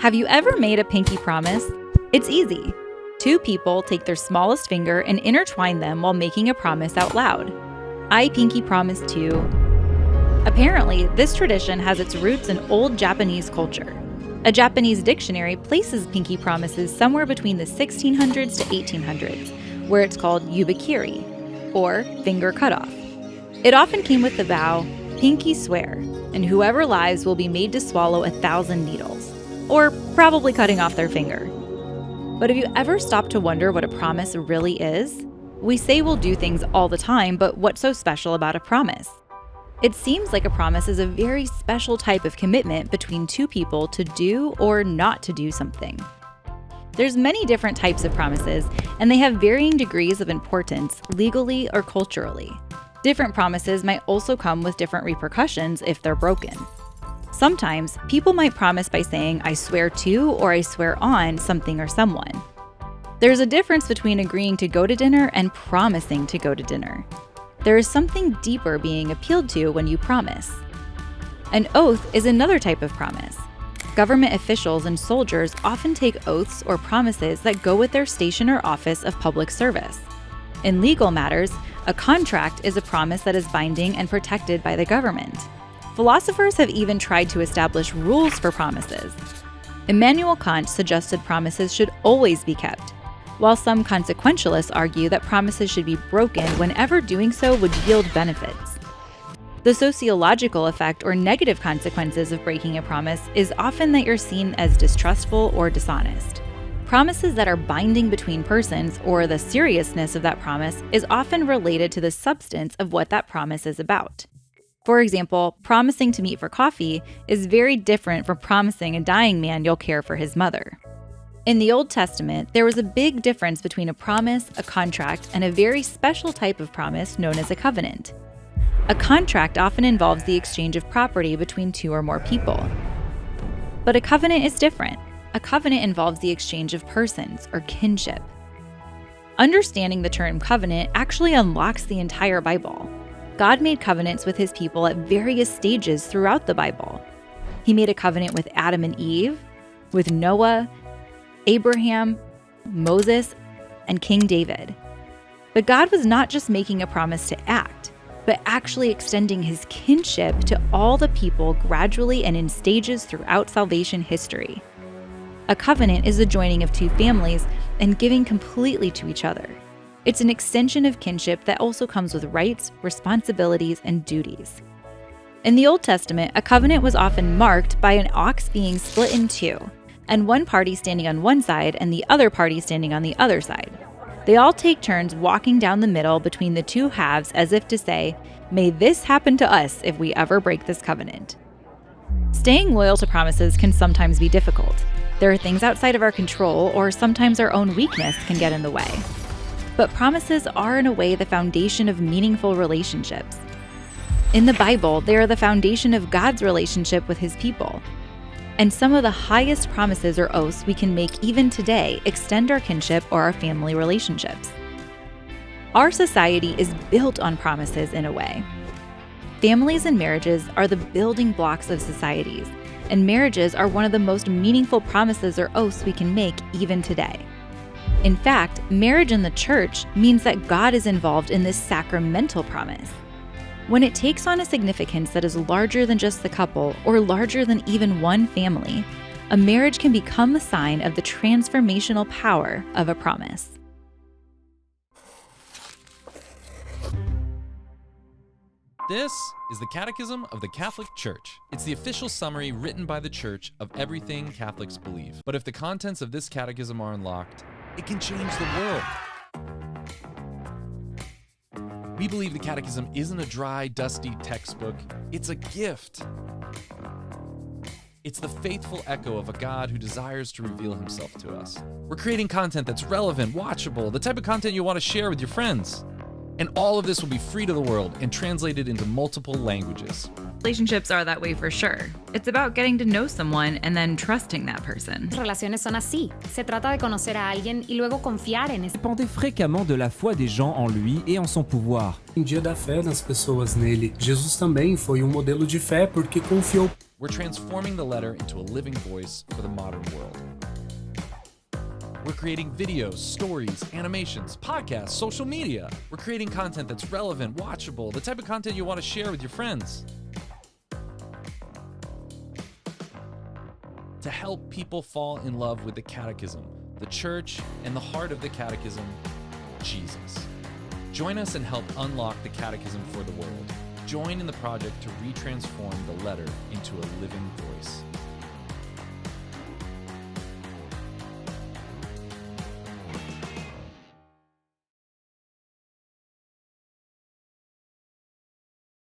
Have you ever made a pinky promise? It's easy. Two people take their smallest finger and intertwine them while making a promise out loud. I pinky promise to. Apparently, this tradition has its roots in old Japanese culture. A Japanese dictionary places pinky promises somewhere between the 1600s to 1800s, where it's called yubikiri, or finger cutoff. It often came with the vow, pinky swear, and whoever lies will be made to swallow 1,000 needles, or probably cutting off their finger. But have you ever stopped to wonder what a promise really is? We say we'll do things all the time, but what's so special about a promise? It seems like a promise is a very special type of commitment between two people to do or not to do something. There's many different types of promises, and they have varying degrees of importance, legally or culturally. Different promises might also come with different repercussions if they're broken. Sometimes, people might promise by saying, I swear to or I swear on something or someone. There's a difference between agreeing to go to dinner and promising to go to dinner. There is something deeper being appealed to when you promise. An oath is another type of promise. Government officials and soldiers often take oaths or promises that go with their station or office of public service. In legal matters, a contract is a promise that is binding and protected by the government. Philosophers have even tried to establish rules for promises. Immanuel Kant suggested promises should always be kept, while some consequentialists argue that promises should be broken whenever doing so would yield benefits. The sociological effect or negative consequences of breaking a promise is often that you're seen as distrustful or dishonest. Promises that are binding between persons or the seriousness of that promise is often related to the substance of what that promise is about. For example, promising to meet for coffee is very different from promising a dying man you'll care for his mother. In the Old Testament, there was a big difference between a promise, a contract, and a very special type of promise known as a covenant. A contract often involves the exchange of property between two or more people. But a covenant is different. A covenant involves the exchange of persons, or kinship. Understanding the term covenant actually unlocks the entire Bible. God made covenants with his people at various stages throughout the Bible. He made a covenant with Adam and Eve, with Noah, Abraham, Moses, and King David. But God was not just making a promise to act, but actually extending his kinship to all the people gradually and in stages throughout salvation history. A covenant is the joining of two families and giving completely to each other. It's an extension of kinship that also comes with rights, responsibilities, and duties. In the Old Testament, a covenant was often marked by an ox being split in two, and one party standing on one side and the other party standing on the other side. They all take turns walking down the middle between the two halves as if to say, may this happen to us if we ever break this covenant. Staying loyal to promises can sometimes be difficult. There are things outside of our control, or sometimes our own weakness can get in the way. But promises are in a way the foundation of meaningful relationships. In the Bible, they are the foundation of God's relationship with his people. And some of the highest promises or oaths we can make even today extend our kinship or our family relationships. Our society is built on promises in a way. Families and marriages are the building blocks of societies, and marriages are one of the most meaningful promises or oaths we can make even today. In fact, marriage in the church means that God is involved in this sacramental promise. When it takes on a significance that is larger than just the couple or larger than even one family, a marriage can become the sign of the transformational power of a promise. This is the Catechism of the Catholic Church. It's the official summary written by the Church of everything Catholics believe. But if the contents of this catechism are unlocked, it can change the world. We believe the Catechism isn't a dry, dusty textbook. It's a gift. It's the faithful echo of a God who desires to reveal himself to us. We're creating content that's relevant, watchable, the type of content you want to share with your friends. And all of this will be free to the world and translated into multiple languages. Relationships are that way for sure. It's about getting to know someone and then trusting that person. Relaciones son así. Se trata de conocer a alguien y luego confiar en ese. Dépendait fréquemment de la foi des gens en lui et en son pouvoir. Dependia da fé das pessoas nele. Jesus também foi um modelo de fé porque confiou. We're transforming the letter into a living voice for the modern world. We're creating videos, stories, animations, podcasts, social media. We're creating content that's relevant, watchable, the type of content you want to share with your friends. To help people fall in love with the Catechism, the Church, and the heart of the Catechism, Jesus. Join us and help unlock the Catechism for the world. Join in the project to retransform the letter into a living voice.